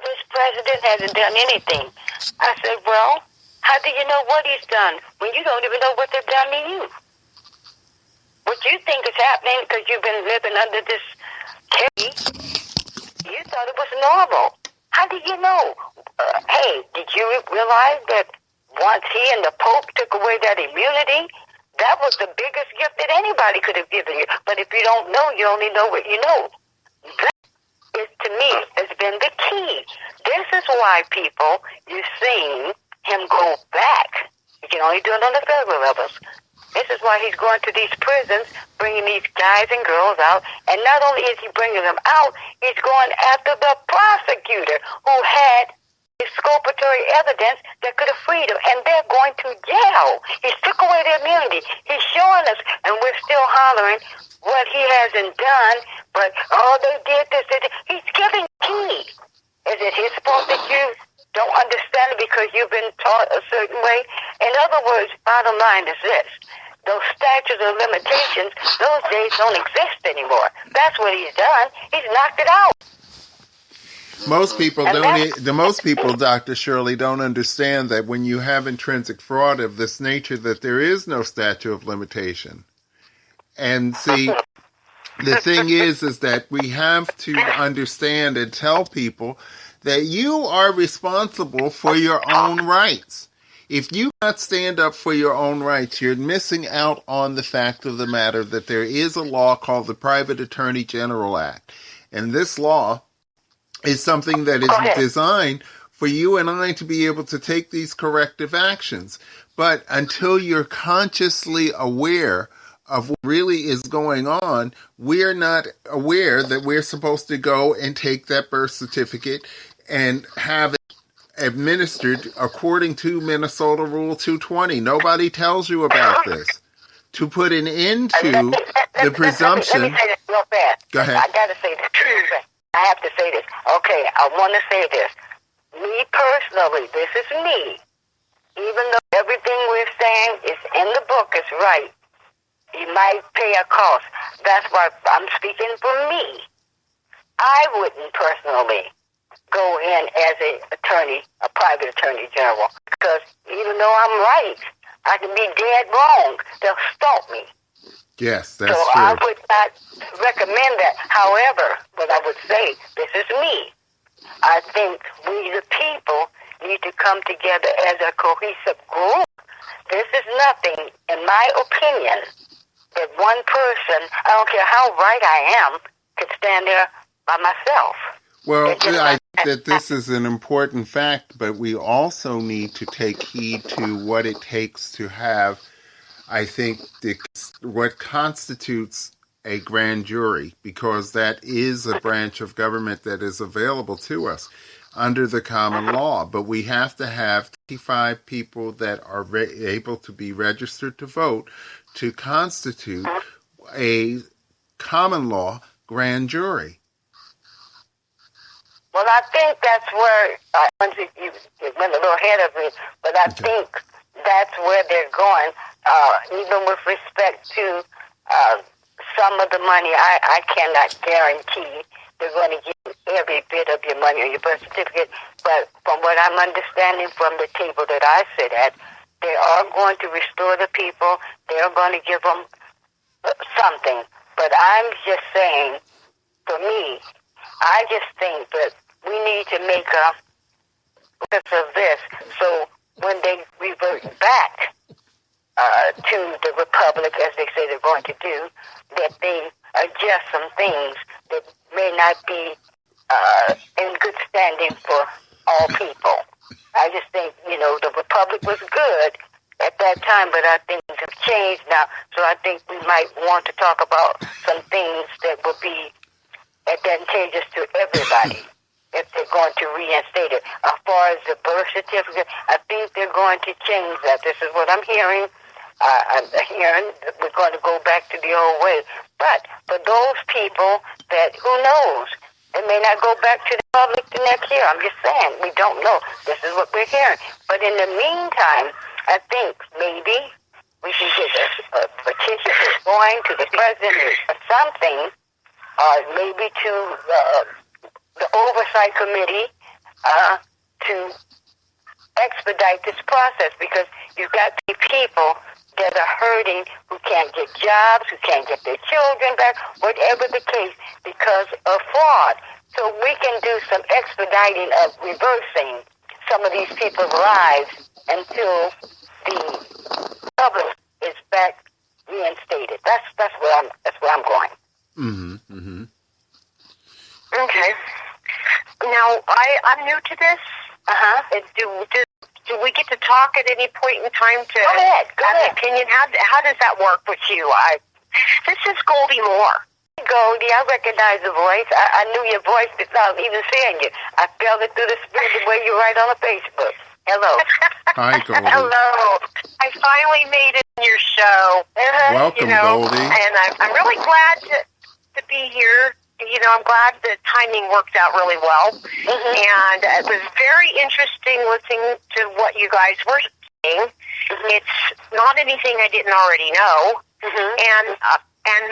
this president hasn't done anything. I said, well, how do you know what he's done when you don't even know what they've done to you? What you think is happening because you've been living under this cage, you thought it was normal. How do you know? Hey, did you realize that once he and the Pope took away that immunity, that was the biggest gift that anybody could have given you. But if you don't know, you only know what you know. That is, to me, has been the key. This is why people, you're seeing him go back. You can only do it on the federal levels. This is why he's going to these prisons, bringing these guys and girls out. And not only is he bringing them out, he's going after the prosecutor who had exculpatory evidence that could have freed them. And they're going to jail. He took away their immunity. He's showing us, and we're still hollering what he hasn't done. But, they did this. He's giving key. Is it his fault that you don't understand it because you've been taught a certain way? In other words, bottom line is this. Those statutes of limitations, those days don't exist anymore. That's what he's done. He's knocked it out. Most people, Dr. Shirley, don't understand that when you have intrinsic fraud of this nature, that there is no statute of limitation. And see, the thing is that we have to understand and tell people that you are responsible for your own rights. If you cannot stand up for your own rights, you're missing out on the fact of the matter that there is a law called the Private Attorney General Act. And this law is something that is designed for you and I to be able to take these corrective actions. But until you're consciously aware of what really is going on, we're not aware that we're supposed to go and take that birth certificate and have it administered according to Minnesota Rule 220. Nobody tells you about this. To put an end to the presumption. Let me say this real fast. Go ahead. I got to say this. I have to say this. Okay, I want to say this. Me personally, this is me. Even though everything we're saying is in the book is right, you might pay a cost. That's why I'm speaking for me. I wouldn't personally go in as a private attorney general, because even though I'm right, I can be dead wrong. They'll stop me. Yes, that's true. So I would not recommend that. However, what I would say, this is me. I think we the people need to come together as a cohesive group. This is nothing, in my opinion, that one person, I don't care how right I am, could stand there by myself. Well, I think that this is an important fact, but we also need to take heed to what it takes to have, I think, what constitutes a grand jury, because that is a branch of government that is available to us under the common law. But we have to have 25 people that are able to be registered to vote to constitute a common law grand jury. Well, I think that's where, you went a little ahead of me, but I think that's where they're going, even with respect to some of the money. I cannot guarantee they're going to give you every bit of your money or your birth certificate, but from what I'm understanding from the table that I sit at, they are going to restore the people. They're going to give them something. But I'm just saying, for me, I just think that we need to make a list of this, so when they revert back to the Republic, as they say they're going to do, that they adjust some things that may not be in good standing for all people. I just think, the Republic was good at that time, but I think things have changed now, so I think we might want to talk about some things that will be advantageous to everybody if they're going to reinstate it. As far as the birth certificate, I think they're going to change that. This is what I'm hearing. I'm hearing that we're going to go back to the old way. But for those people that, who knows, they may not go back to the public the next year. I'm just saying, we don't know. This is what we're hearing. But in the meantime, I think maybe we can get a petition going to the president or something, maybe to the oversight committee to expedite this process, because you've got people that are hurting, who can't get jobs, who can't get their children back, whatever the case, because of fraud. So we can do some expediting of reversing some of these people's lives until the public is back reinstated. That's where I'm going. Mm-hmm. Mm-hmm. Okay. Now, I'm new to this. Do we get to talk at any point in time to Go ahead. have an opinion? How does that work with you? This is Goldie Moore. Goldie, I recognize the voice. I knew your voice without even seeing you. I felt it through the spirit the way you write on the Facebook. Hello. Hi, Goldie. Hello. I finally made it in your show. Welcome, Goldie. And I'm really glad to be here. I'm glad the timing worked out really well. Mm-hmm. And it was very interesting listening to what you guys were saying. Mm-hmm. It's not anything I didn't already know. Mm-hmm. And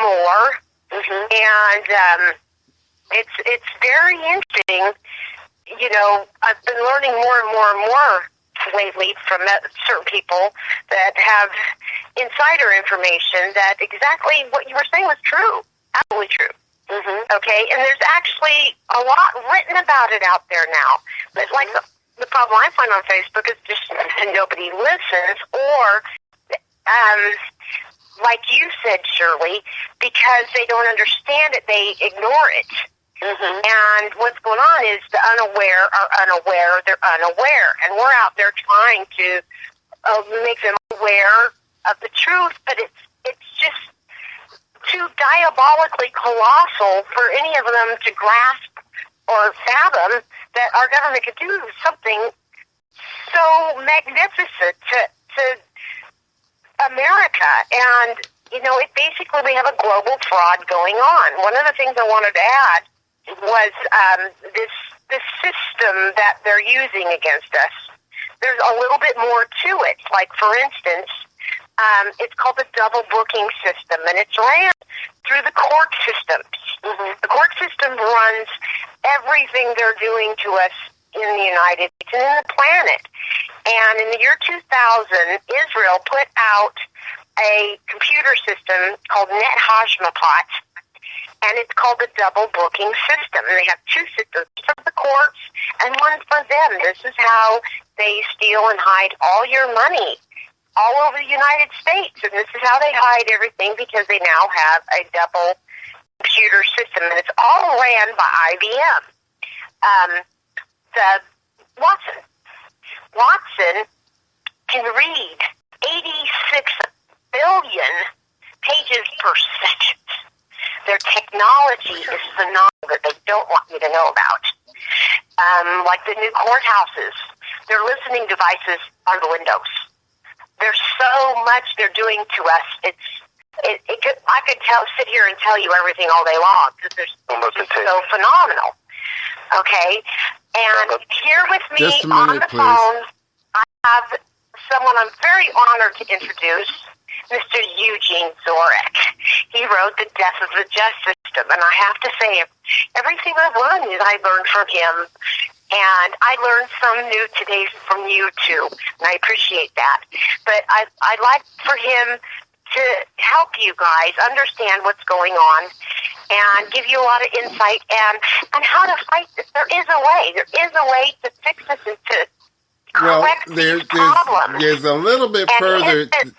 more. Mm-hmm. And it's very interesting. I've been learning more and more and more lately from certain people that have insider information that exactly what you were saying was true. Absolutely true. Mm-hmm. Okay, and there's actually a lot written about it out there now. But like the problem I find on Facebook is just nobody listens, or like you said, Shirley, because they don't understand it, they ignore it. Mm-hmm. And what's going on is the unaware are unaware, they're unaware. And we're out there trying to make them aware of the truth, but it's just too diabolically colossal for any of them to grasp or fathom that our government could do something so magnificent to America. And, it basically, we have a global fraud going on. One of the things I wanted to add was this system that they're using against us. There's a little bit more to it. Like, for instance, it's called the double booking system, and it's ran through the court systems. Mm-hmm. The court system runs everything they're doing to us in the United States and in the planet. And in the year 2000, Israel put out a computer system called Net Hashmapot, and it's called the double booking system. And they have two systems for the courts and one for them. This is how they steal and hide all your money all over the United States. And this is how they hide everything, because they now have a double computer system. And it's all ran by IBM. Watson can read 86 billion pages per second. Their technology is phenomenal that they don't want you to know about. Like the new courthouses, their listening devices are the windows. There's so much they're doing to us. I could sit here and tell you everything all day long, because there's so phenomenal. Okay, and here with me on the phone, I have someone I'm very honored to introduce, Mr. Eugene Zorek. He wrote The Death of the Justice System, and I have to say, everything I've learned I learned from him, and I learned some new today from you too, and I appreciate that. But I'd like for him to help you guys understand what's going on and give you a lot of insight and how to fight this. There is a way. There is a way to fix this and to correct these problems. There's a little bit further. 30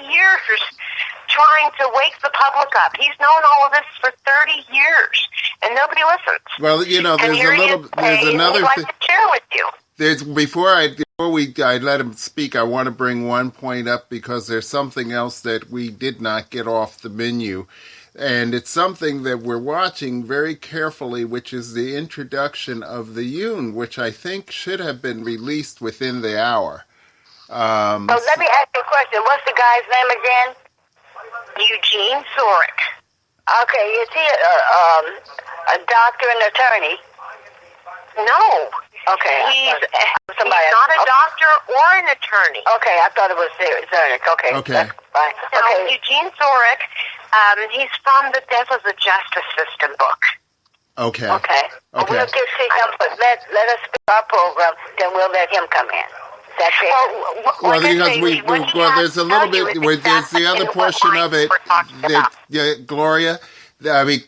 years trying to wake the public up. He's known all of this for 30 years, and nobody listens. Well, there's another thing I'd like to share with you. Before I let him speak, I want to bring one point up, because there's something else that we did not get off the menu. And it's something that we're watching very carefully, which is the introduction of the Yoon, which I think should have been released within the hour. Let me ask you a question. What's the guy's name again? Eugene Zorek. Okay, is he a doctor and attorney? No. Okay. He's not a doctor or an attorney. Okay, I thought it was Zorek. Okay. That's fine. No, Eugene Zorek, he's from the Death of the Justice System book. Okay. We'll get see him let us pick our program, then we'll let him come in. That's it. Well, because there's a little bit. There's the other portion of it that Gloria. I mean,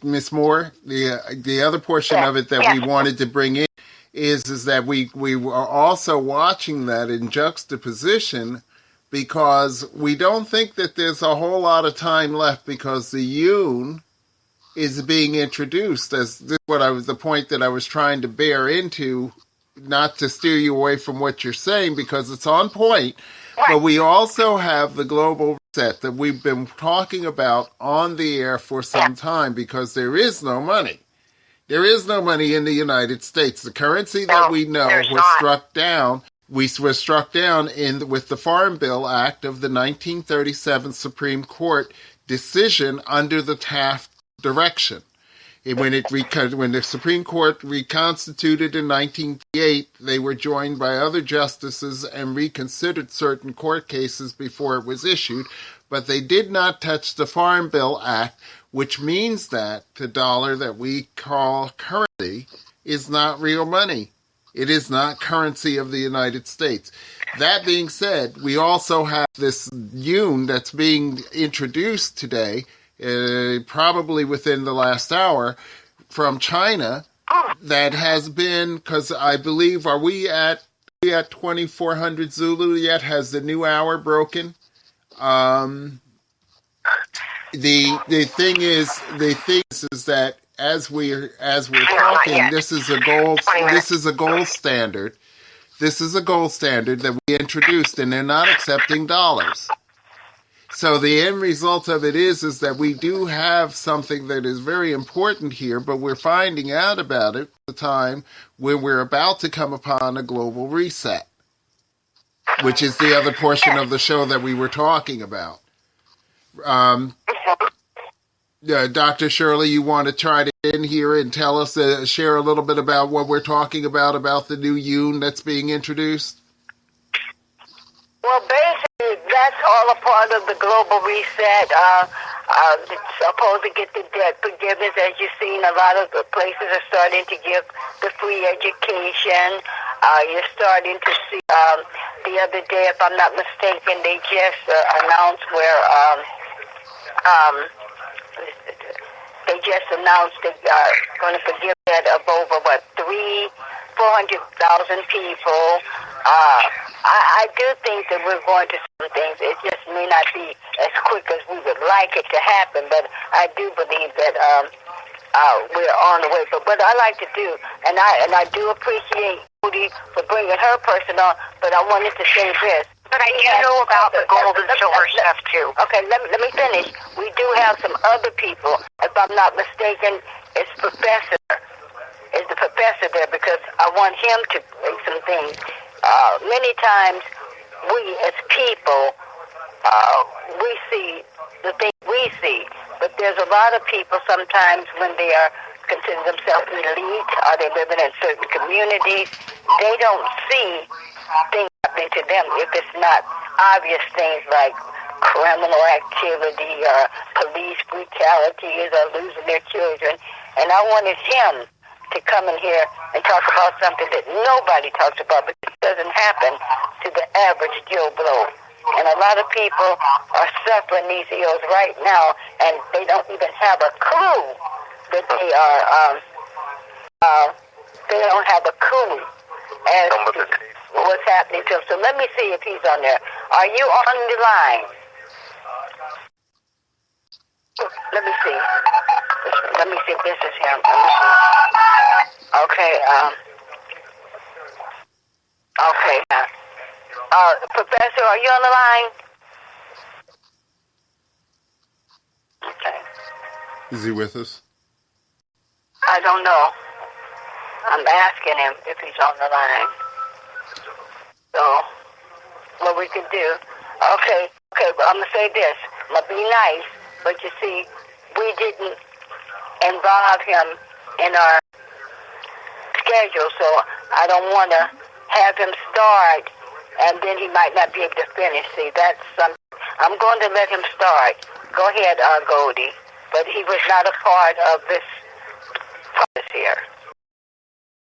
Miss Moore. The other portion of it that we wanted to bring in is that we are also watching that in juxtaposition, because we don't think that there's a whole lot of time left, because the Yoon is being introduced as this, the point that I was trying to bear into, not to steer you away from what you're saying, because it's on point. But we also have the global reset that we've been talking about on the air for some time, because there is no money. There is no money in the United States. The currency that we know was struck down. We were struck down with the Farm Bill Act of the 1937 Supreme Court decision under the Taft direction. When the Supreme Court reconstituted in 1988, they were joined by other justices and reconsidered certain court cases before it was issued, but they did not touch the Farm Bill Act, which means that the dollar that we call currency is not real money. It is not currency of the United States. That being said, we also have this Yoon that's being introduced today, probably within the last hour, from China, that has been, because I believe, are we at 2400 Zulu yet? Has the new hour broken? The thing is that as we're talking, this is a gold standard. This is a gold standard that we introduced, and they're not accepting dollars. So the end result of it is that we do have something that is very important here, but we're finding out about it at the time when we're about to come upon a global reset, which is the other portion of the show that we were talking about. Dr. Shirley, you want to try to in here and tell us, share a little bit about what we're talking about the new Yoon that's being introduced? Well, basically, that's all a part of the global reset. It's supposed to get the debt forgiveness. As you've seen, a lot of the places are starting to give the free education. You're starting to see, the other day, if I'm not mistaken, they just announced where they just announced they are going to forgive debt of over, 400,000 people. I do think that we're going to some things. It just may not be as quick as we would like it to happen, but I do believe that we're on the way. But what I like to do, and I do appreciate Judy for bringing her person on, but I wanted to say this. But I do know about the gold and silver stuff, too. Okay, let me finish. We do have some other people. If I'm not mistaken, it's the professor there, because I want him to make some things. Many times, we as people, we see the things we see, but there's a lot of people sometimes when they are consider themselves elite, or they living in certain communities, they don't see things happening to them if it's not obvious things like criminal activity or police brutality or losing their children. And I wanted him to come in here and talk about something that nobody talks about, but it doesn't happen to the average Joe Blow. And a lot of people are suffering these ills right now, and they don't even have a clue that they are, they don't have a clue as to what's happening to them. So let me see if he's on there. Are you on the line? Let me see. Let me see if this is him. Let me see. Okay. Okay. Professor, are you on the line? Okay. Is he with us? I don't know. I'm asking him if he's on the line. So, what we could do. Okay, but I'm going to say this. I'm going to be nice, but you see, we didn't involve him in our schedule, so I don't want to have him start, and then he might not be able to finish. See, that's something. I'm going to let him start. Go ahead, Goldie. But he was not a part of this process here.